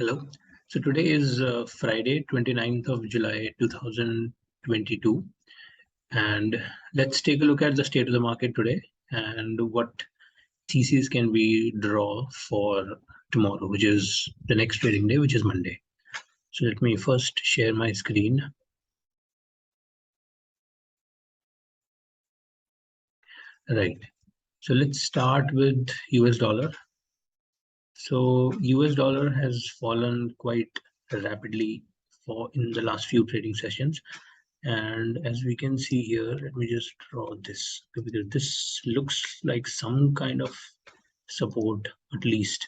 Hello. So today is Friday, 29th of July, 2022. And let's take a look at the state of the market today and what theses can we draw for tomorrow, which is the next trading day, which is Monday. So let me first share my screen. Right. So let's start with US dollar. So US dollar has fallen quite rapidly in the last few trading sessions. And as we can see here, let me just draw this because this looks like some kind of support, at least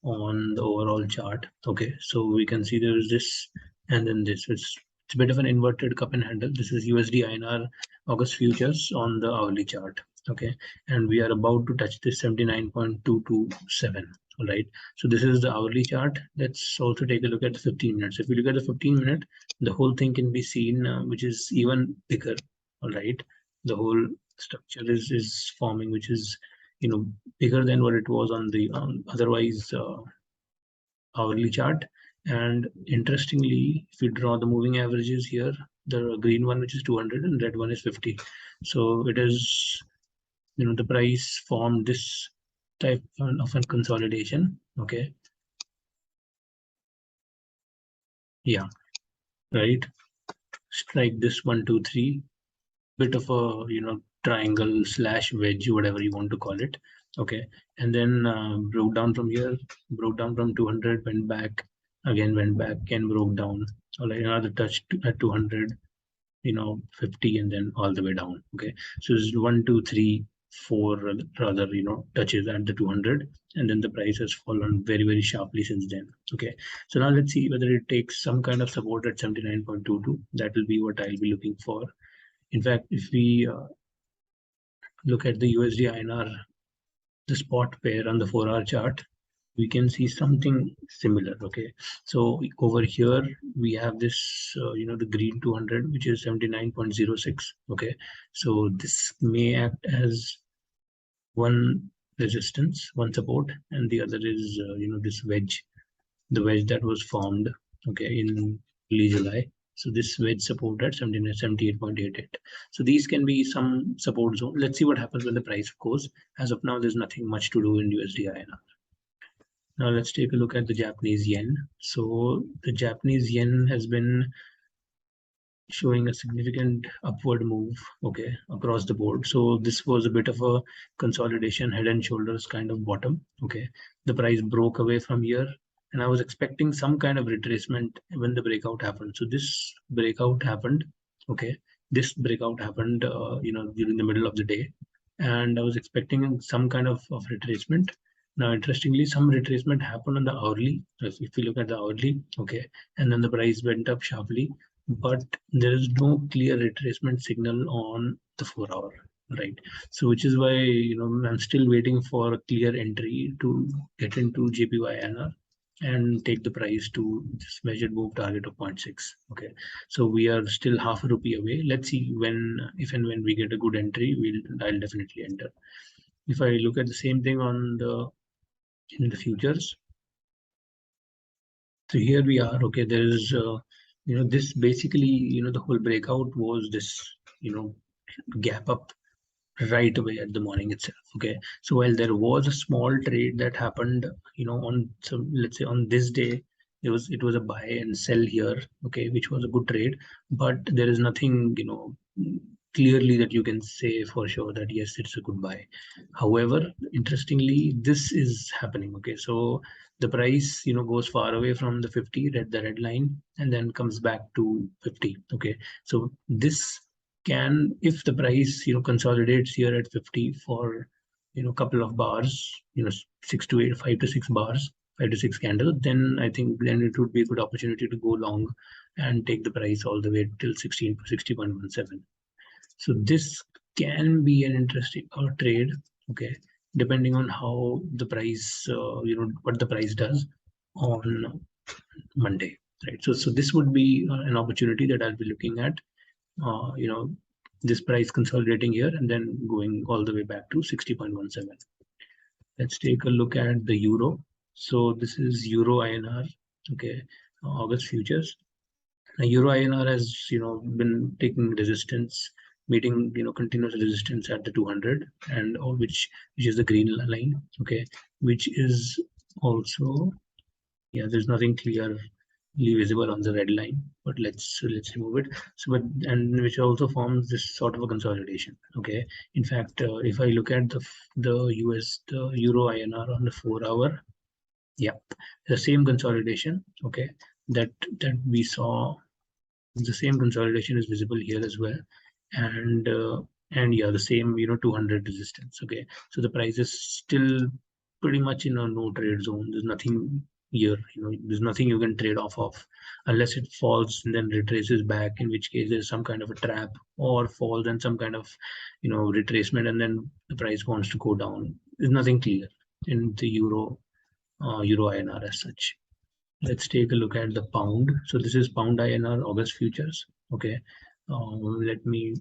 on the overall chart. Okay, so we can see there is this and then this. It's a bit of an inverted cup and handle. This is USD INR August futures on the hourly chart. Okay, and we are about to touch this 79.227. All right, so this is the hourly chart. Let's also take a look at the 15 minutes. If we look at the 15-minute, the whole thing can be seen, which is even bigger. All right, the whole structure is forming, which is bigger than what it was on the otherwise hourly chart. And interestingly, if we draw the moving averages here, the green one, which is 200, and red one is 50. So it is, the price formed this type of a consolidation. Okay. Yeah. Right. Strike this 1, 2, 3. Bit of a triangle / wedge, whatever you want to call it. Okay, and then broke down from here, broke down from 200, went back, again went back and broke down. All right, another touch at 200, 50, and then all the way down. Okay, so it's 1, 2, 3, 4 rather touches at the 200, and then the price has fallen very, very sharply since then. Okay, so now let's see whether it takes some kind of support at 79.22. That will be what I'll be looking for. In fact, if we look at the USD INR, the spot pair on the 4-hour chart, we can see something similar. Okay, so over here we have this, the green 200, which is 79.06. Okay, so this may act as one resistance, one support, and the other is, this wedge, the wedge that was formed, okay, in early July. So this wedge support at 78.88. So these can be some support zone. Let's see what happens when the price goes. As of now, there's nothing much to do in USD INR. Now let's take a look at the Japanese yen. So the Japanese yen has been showing a significant upward move, okay, across the board. So this was a bit of a consolidation, head and shoulders kind of bottom. Okay, the price broke away from here, and I was expecting some kind of retracement when the breakout happened. So this breakout happened. Okay, this breakout happened during the middle of the day, and I was expecting some kind of retracement. Now interestingly, some retracement happened on the hourly. If we look at the hourly, okay, and then the price went up sharply, but there is no clear retracement signal on the 4-hour, right? So which is why I'm still waiting for a clear entry to get into JPY and take the price to this measured move target of 0.6. Okay, so we are still half a rupee away. Let's see if and when we get a good entry, I'll definitely enter. If I look at the same thing in the futures, so here we are. Okay, there is this basically, the whole breakout was this, gap up right away at the morning itself. Okay, so while there was a small trade that happened, on some, let's say on this day, it was a buy and sell here. Okay, which was a good trade, but there is nothing, clearly that you can say for sure that yes, it's a good buy. However, interestingly, this is happening. Okay, so the price goes far away from the 50, the red line, and then comes back to 50. Okay, so this can, if the price consolidates here at 50 for couple of bars, 6 to 8, 5 to 6 bars, 5 to 6 candles, then I think then it would be a good opportunity to go long and take the price all the way till 60.17. So this can be an interesting trade, okay, depending on how the price, what the price does on Monday, right? So this would be an opportunity that I'll be looking at, this price consolidating here and then going all the way back to 60.17. Let's take a look at the euro. So this is euro INR. okay, August futures. Euro INR has been taking resistance, meeting continuous resistance at the 200, and which is the green line, okay, which is also, yeah, there's nothing clearly visible on the red line, but let's remove it. So, but and which also forms this sort of a consolidation, okay. In fact, if I look at the Euro INR on the 4-hour, yeah, the same consolidation, okay, that we saw. The same consolidation is visible here as well, and yeah, the same 200 resistance, okay. So the price is still pretty much in a no trade zone. There's nothing here, there's nothing you can trade off of unless it falls and then retraces back, in which case there's some kind of a trap, or falls and some kind of retracement, and then the price wants to go down. There's nothing clear in the Euro INR as such. Let's take a look at the pound. So this is pound INR August futures. Okay. Let me,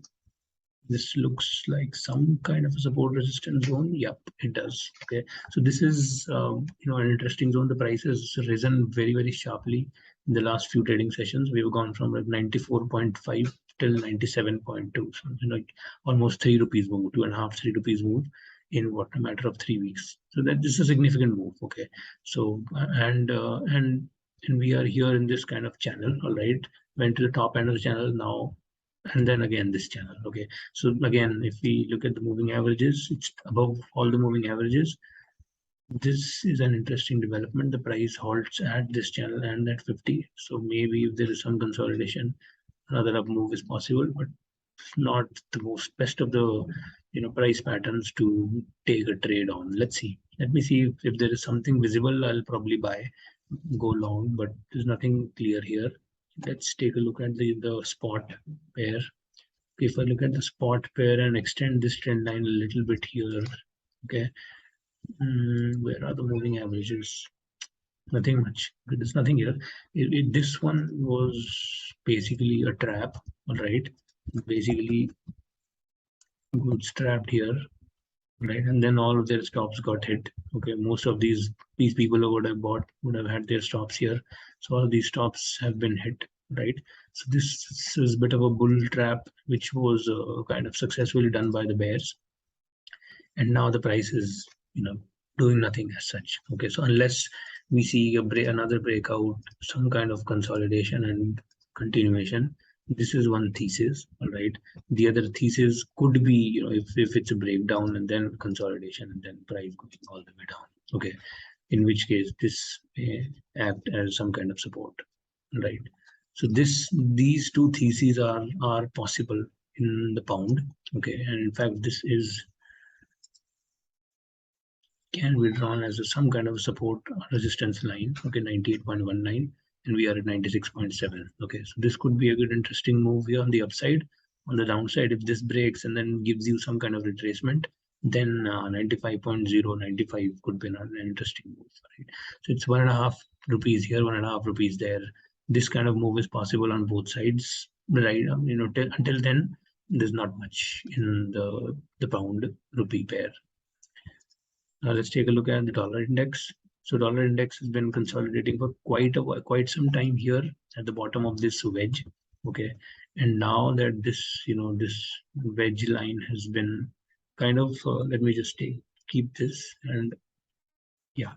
this looks like some kind of a support resistance zone. Yep, it does. Okay. So this is, an interesting zone. The price has risen very, very sharply in the last few trading sessions. We've gone from like 94.5 till 97.2. So, almost 3 rupees move, 2.5, 3 rupees move in what, a matter of 3 weeks. So that this is a significant move. Okay. So and we are here in this kind of channel. All right, went to the top end of the channel now, and then again this channel. Okay, so again, if we look at the moving averages, it's above all the moving averages. This is an interesting development. The price halts at this channel and at 50. So maybe if there is some consolidation, another up move is possible, but not the most best of the price patterns to take a trade on. Let's see. Let me see if there is something visible. I'll probably go long, but there's nothing clear here. Let's take a look at the spot pair. If I look at the spot pair and extend this trend line a little bit here, okay, where are the moving averages? Nothing much. There's nothing here. This one was basically a trap, all right. Basically, bootstrapped here, right? And then all of their stops got hit. Okay, most of these people who would have bought would have had their stops here. So all of these stops have been hit, right? So this is a bit of a bull trap, which was kind of successfully done by the bears, and now the price is doing nothing as such. Okay, so unless we see another breakout, some kind of consolidation and continuation, this is one thesis. All right, the other thesis could be if it's a breakdown and then consolidation and then price going all the way down. Okay, in which case this may act as some kind of support, right? So these two theses are possible in the pound. Okay, and in fact this is can be drawn as some kind of support resistance line. Okay, 98.19, and we are at 96.7. Okay, so this could be a good interesting move here on the upside. On the downside, if this breaks and then gives you some kind of retracement, then 95.0, 95 could be an interesting move, right? So it's 1.5 rupees here, 1.5 rupees there. This kind of move is possible on both sides, right? Until then, there's not much in the pound rupee pair. Now let's take a look at the dollar index. So dollar index has been consolidating for quite some time here at the bottom of this wedge. Okay, and now that this wedge line has been kind of let me just keep this, and yeah,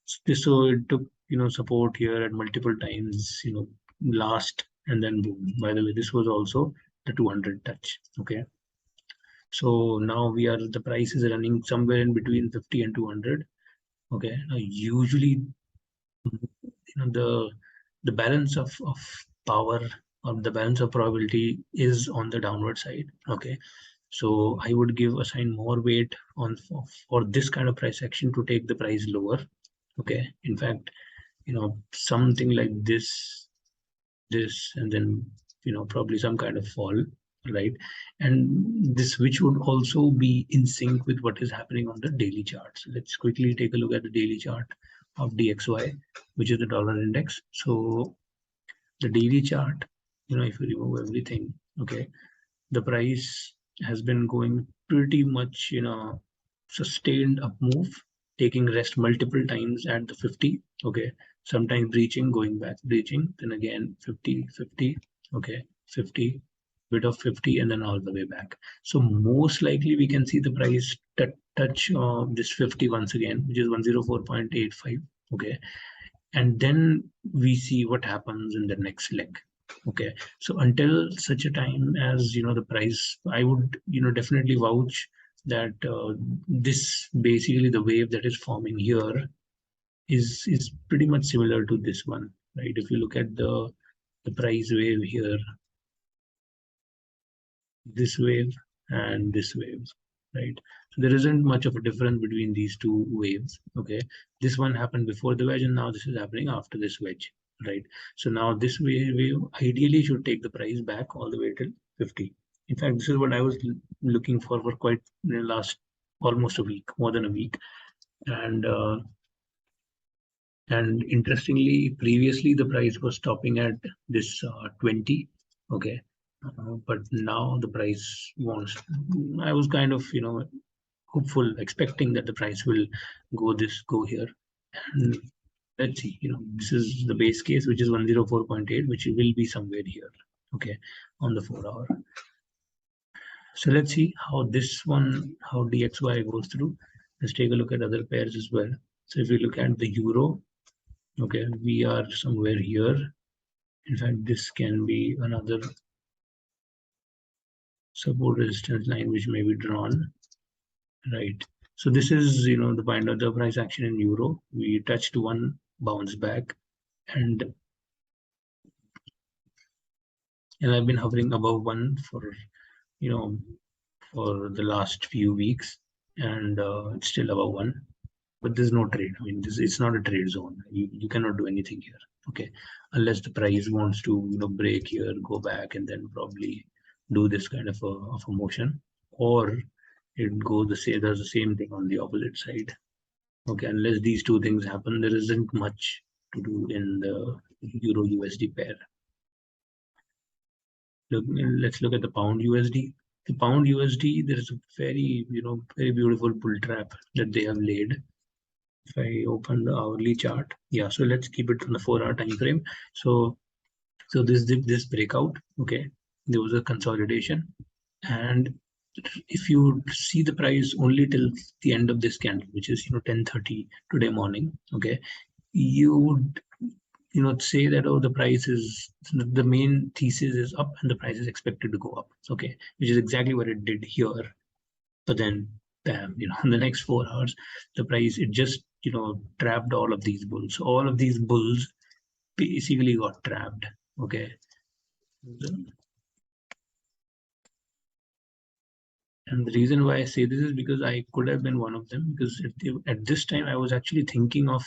so it took support here at multiple times last, and then boom. By the way, this was also the 200 touch. Okay, so now the price is running somewhere in between 50 and 200. Okay, now usually the balance of power, or the balance of probability is on the downward side. Okay, so I would assign more weight on for this kind of price action to take the price lower. Okay, in fact, something like this, and then probably some kind of fall, right? And this, which would also be in sync with what is happening on the daily chart. So let's quickly take a look at the daily chart of DXY, which is the dollar index. So the daily chart, if you remove everything, okay, the price has been going pretty much sustained up move, taking rest multiple times at the 50. Okay, sometimes breaching, going back, breaching, then again 50, 50, okay, 50, bit of 50, and then all the way back. So most likely we can see the price touch this 50 once again, which is 104.85, okay, and then we see what happens in the next leg. Okay, so until such a time as the price, I would definitely vouch that this basically the wave that is forming here is pretty much similar to this one, right? If you look at the price wave here, this wave and this wave, right? So there isn't much of a difference between these two waves. Okay, this one happened before the wedge, and now this is happening after this wedge, right? So now this wave ideally should take the price back all the way till 50. In fact, this is what I was looking for quite last almost a week, more than a week, and interestingly, previously the price was stopping at this 20. Okay, but now the price wants. I was kind of hopeful, expecting that the price will go here, and let's see. This is the base case, which is 104.8, which will be somewhere here. Okay, on the 4 hour. So let's see how how DXY goes through. Let's take a look at other pairs as well. So if we look at the euro, okay, we are somewhere here. In fact, this can be another support resistance line which may be drawn, right? So this is the point of the price action in euro. We touched one, bounce back, and I've been hovering above one for for the last few weeks, and it's still above one, but there's no trade. I mean, it's not a trade zone. You cannot do anything here, okay, unless the price wants to break here, go back, and then probably do this kind of a motion, or it does the same thing on the opposite side. Okay, unless these two things happen, there isn't much to do in the euro USD pair. Let's look at the pound USD. The pound USD, there is a very very beautiful bull trap that they have laid. If I open the hourly chart, yeah, so let's keep it on the 4-hour time frame. So this breakout, okay, there was a consolidation, and if you see the price only till the end of this candle, which is 10:30 today morning, okay, you would say that, oh, the price is, the main thesis is up and the price is expected to go up, okay, which is exactly what it did here. But then bam, in the next 4 hours, the price, it just trapped all of these bulls. All of these bulls basically got trapped, okay. And the reason why I say this is because I could have been one of them, because at this time I was actually thinking of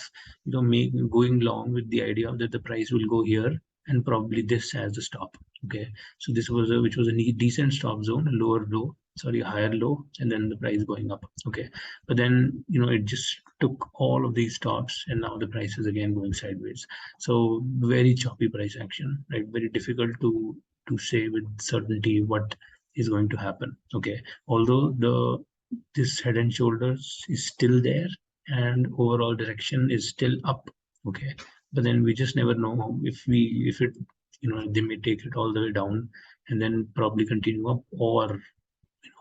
going long with the idea that the price will go here and probably this as the stop. Okay, so this was which was a decent stop zone, a lower low, sorry, a higher low, and then the price going up. Okay, but then it just took all of these stops, and now the price is again going sideways. So very choppy price action, right? Very difficult to say with certainty what is going to happen. Okay, although this head and shoulders is still there and overall direction is still up, okay, but then we just never know if it they may take it all the way down and then probably continue up, or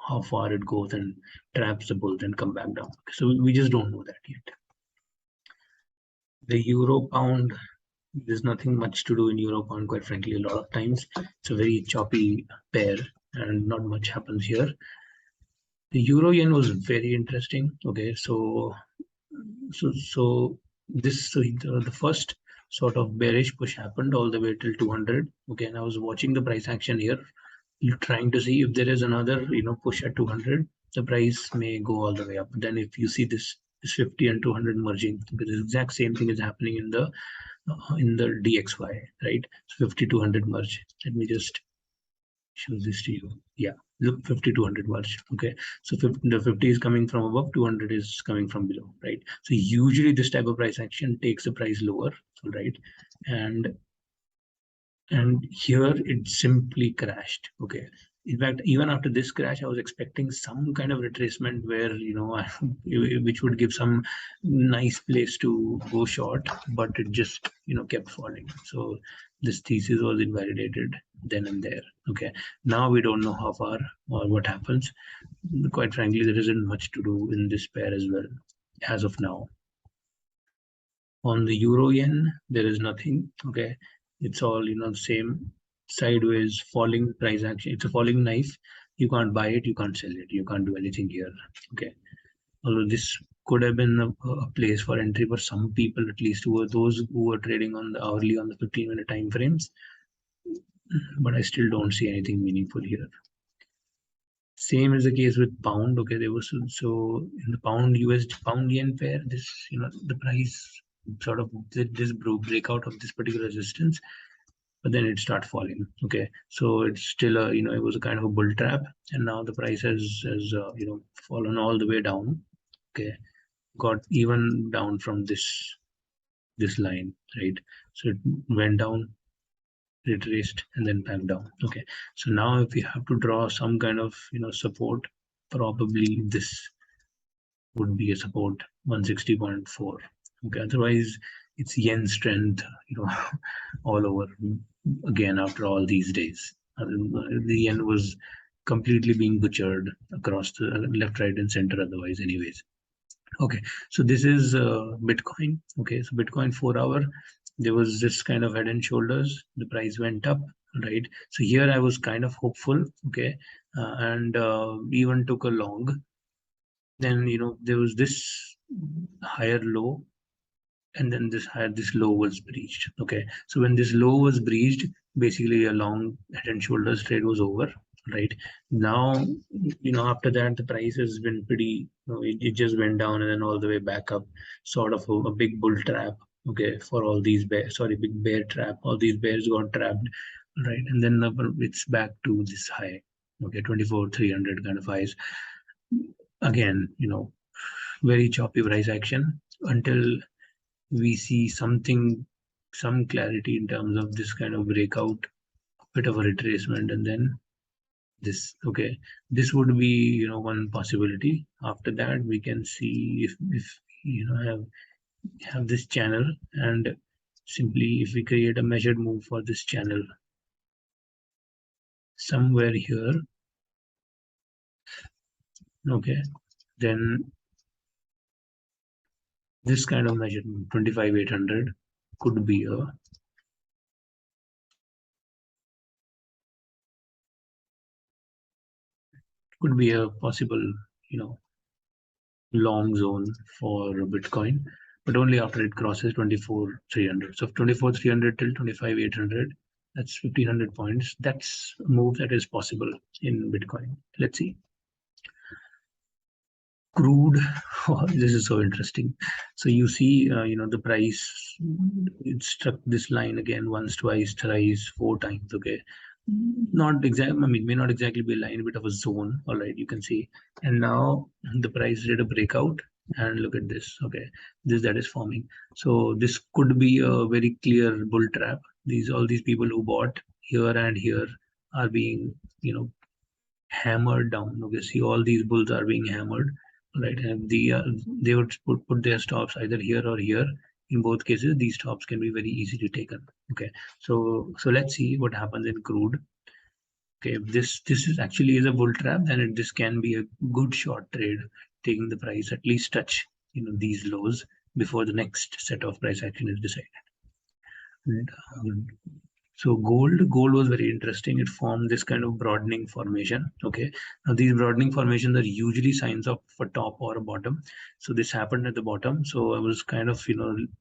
how far it goes and traps the bull then come back down. So we just don't know that yet. The euro pound, there's nothing much to do in euro pound, quite frankly. A lot of times it's a very choppy pair and not much happens here. The euro yen was very interesting. Okay, so the first sort of bearish push happened all the way till 200. Okay, and I was watching the price action here, trying to see if there is another push at 200, the price may go all the way up. But then if you see this 50 and 200 merging, because the exact same thing is happening in the DXY, right? So 50 200 merge. Let me just show this to you. Yeah, look, 50 200 merge. Okay, so the 50 is coming from above, 200 is coming from below, right? So usually this type of price action takes the price lower, right? And here it simply crashed. Okay, In fact, even after this crash, I was expecting some kind of retracement where, which would give some nice place to go short, but it just, kept falling. So this thesis was invalidated then and there. Okay. Now we don't know how far or what happens. Quite frankly, there isn't much to do in this pair as well, as of now. On the euro yen, there is nothing. Okay. It's all, the same sideways falling price action. It's a falling knife. You can't buy it, you can't sell it, you can't do anything here. Okay. Although this could have been a place for entry for some people, at least who were those who were trading on the hourly, on the 15-minute time frames. But I still don't see anything meaningful here. Same is the case with pound. Okay, there was so in the pound pound yen pair, this the price sort of did this breakout of this particular resistance, but then it started falling. Okay, so it's still a it was a kind of a bull trap, and now the price has fallen all the way down. Okay, got even down from this line, right? So it went down, retraced, and then back down. Okay, so now if we have to draw some kind of support, probably this would be a support 160.4. Okay, otherwise it's yen strength all over again after all these days. The yen was completely being butchered across the left, right, and center otherwise anyways. Okay, so this is Bitcoin. Okay, so Bitcoin 4 hour, there was this kind of head and shoulders. The price went up, right? So here I was kind of hopeful. Okay, and even took a long. Then there was this higher low, and then this low was breached. Okay, so when this low was breached, basically a long head and shoulders trade was over, right? Now after that the price has been pretty, it just went down and then all the way back up, sort of a big bull trap. Okay, for all these big bear trap, all these bears got trapped, right? And then it's back to this high. Okay, 24,300 kind of highs again. Very choppy price action until we see some clarity in terms of this kind of breakout, a bit of a retracement, and then this. Okay, this would be one possibility. After that we can see if have this channel, and simply if we create a measured move for this channel somewhere here. Okay, then this kind of measurement 25,800 could be a possible long zone for Bitcoin, but only after it crosses 24,300. So 24,300 till 25,800, that's 1,500 points. That's a move that is possible in Bitcoin. Let's see. Crude, oh, this is so interesting. So you see, the price, it struck this line again once, twice, thrice, 4 times. Okay, not exactly. I mean, may not exactly be a line, a bit of a zone. All right, you can see, and now the price did a breakout, and look at this. Okay, this that is forming. So this could be a very clear bull trap. All these people who bought here and here are being hammered down. Okay, see, all these bulls are being hammered, right? And they would put their stops either here or here. In both cases, these stops can be very easily taken. Okay, so let's see what happens in crude. Okay, if this is actually is a bull trap, then this can be a good short trade, taking the price at least touch these lows before the next set of price action is decided. And, so gold was very interesting. It formed this kind of broadening formation. Okay, now these broadening formations are usually signs of a top or a bottom. So this happened at the bottom. So I was kind of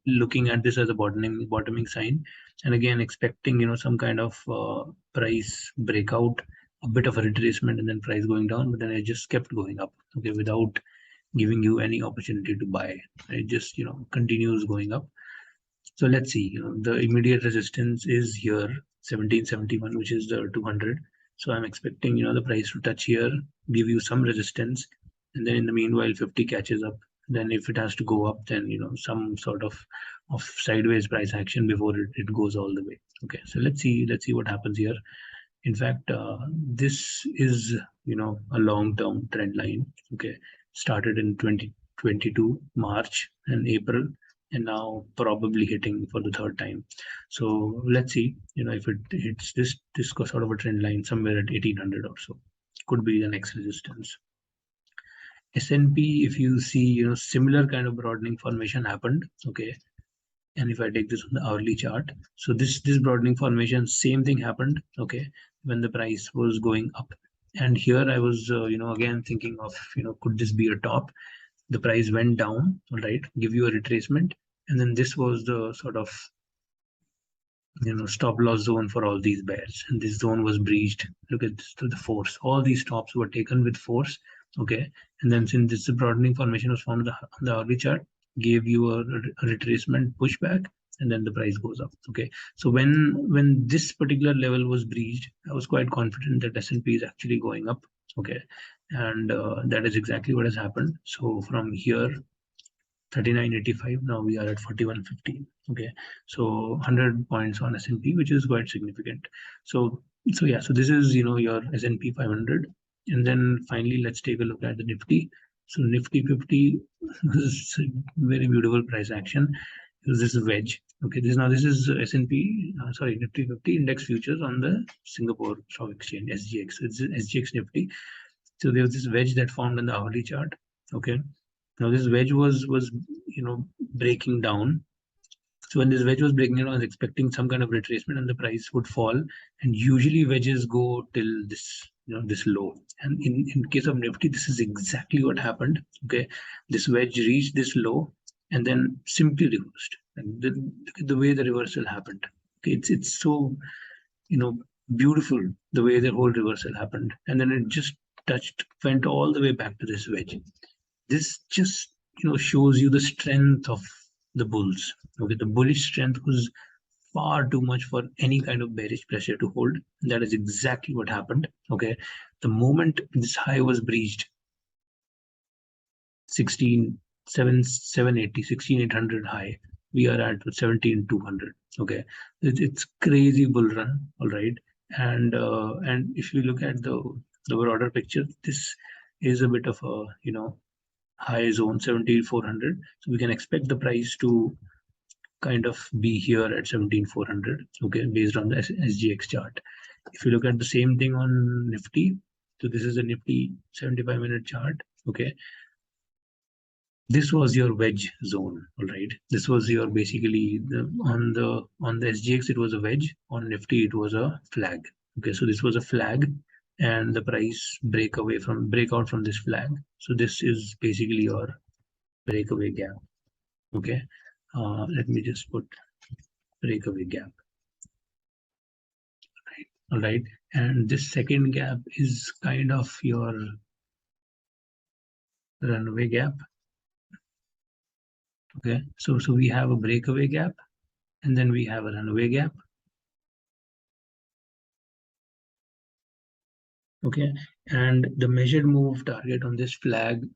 looking at this as a bottoming sign, and again expecting some kind of price breakout, a bit of a retracement, and then price going down. But then it just kept going up. Okay, without giving you any opportunity to buy. It just continues going up. So let's see, the immediate resistance is here, 1771, which is the 200. So I'm expecting, the price to touch here, give you some resistance. And then in the meanwhile, 50 catches up. Then if it has to go up, then, some sort of sideways price action before it goes all the way. Okay, so let's see what happens here. In fact, this is, a long-term trend line. Okay, started in 2022 March and April, and now probably hitting for the third time. So let's see, if it hits this sort of a trend line somewhere at 1800 or so, could be the next resistance. S&P, if you see, similar kind of broadening formation happened. Okay, and if I take this on the hourly chart, so this broadening formation, same thing happened. Okay, when the price was going up, and here I was again thinking of, could this be a top? The price went down, all right, give you a retracement, and then this was the sort of stop loss zone for all these bears, and this zone was breached. Look at this, the force, all these stops were taken with force. Okay, and then since this broadening formation was formed on the hourly chart, gave you a retracement pushback, and then the price goes up. Okay, so when this particular level was breached, I was quite confident that S&P is actually going up. Okay, and that is exactly what has happened. So from here, 39.85, now we are at 41.15. Okay, so 100 points on S&P, which is quite significant. So yeah, so this is your S&P 500, and then finally let's take a look at the Nifty. So Nifty 50 is very beautiful price action. This is a wedge. Okay, this is S&P Nifty 50 index futures on the Singapore Stock Exchange, SGX. It's SGX Nifty. So there was this wedge that formed in the hourly chart. Okay, now this wedge was breaking down. So when this wedge was breaking down, I was expecting some kind of retracement and the price would fall. And usually wedges go till this this low. And in case of Nifty, this is exactly what happened. Okay, this wedge reached this low and then simply reversed. And look at the way the reversal happened. Okay, it's so beautiful the way the whole reversal happened, and then it just went all the way back to this wedge. This just shows you the strength of the bulls. Okay, the bullish strength was far too much for any kind of bearish pressure to hold. And that is exactly what happened. Okay, the moment this high was breached, 16,800 high, we are at 17,200. Okay, it's crazy bull run. All right, and if you look at the broader picture, this is a bit of a high zone, 17,400. So we can expect the price to kind of be here at 17,400. Okay, based on the SGX chart. If you look at the same thing on Nifty, so this is a Nifty 75-minute chart. Okay, this was your wedge zone. All right, this was your basically on the SGX it was a wedge, on Nifty it was a flag. Okay, so this was a flag, and the price break out from this flag. So this is basically your breakaway gap. Okay, let me just put breakaway gap. All right, and this second gap is kind of your runaway gap. Okay, so we have a breakaway gap, and then we have a runaway gap. Okay, and the measured move target on this flag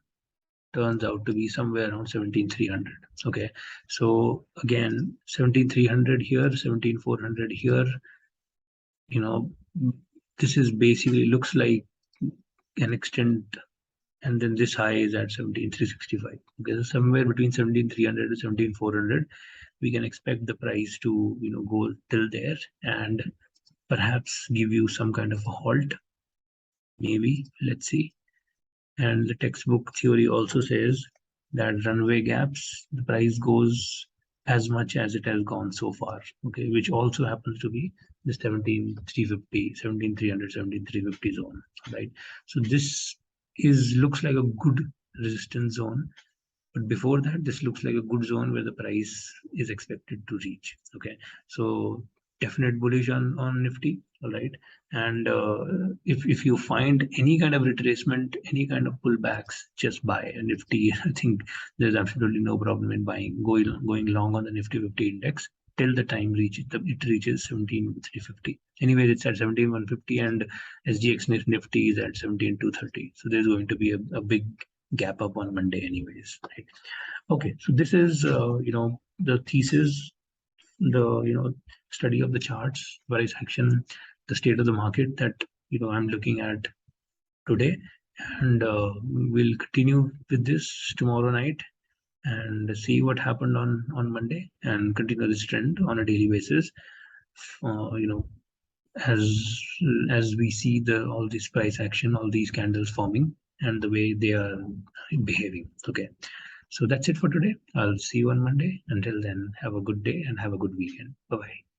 turns out to be somewhere around 17,300. Okay, so again 17,300 here, 17,400 here. This is basically looks like an extent, and then this high is at 17,365. Okay, so somewhere between 17,300 to 17,400, we can expect the price to go till there and perhaps give you some kind of a halt. Maybe, let's see. And the textbook theory also says that runway gaps, the price goes as much as it has gone so far. Okay, which also happens to be the 17,350, 17,300, 17,350 zone. Right. So this looks like a good resistance zone. But before that, this looks like a good zone where the price is expected to reach. Okay, so definite bullish on Nifty. All right, and if you find any kind of retracement, any kind of pullbacks, just buy a Nifty. I think there's absolutely no problem in going long on the Nifty 50 index till the time it reaches 17,350. Anyway, it's at 17,150, and SGX Nifty is at 17,230. So there's going to be a big gap up on Monday anyways, right? Okay, so this is the thesis, the study of the charts, price action, the state of the market that I'm looking at today, and we'll continue with this tomorrow night and see what happened on Monday and continue this trend on a daily basis. You know, as we see all this price action, all these candles forming, and the way they are behaving. Okay, so that's it for today. I'll see you on Monday. Until then, have a good day and have a good weekend. Bye bye.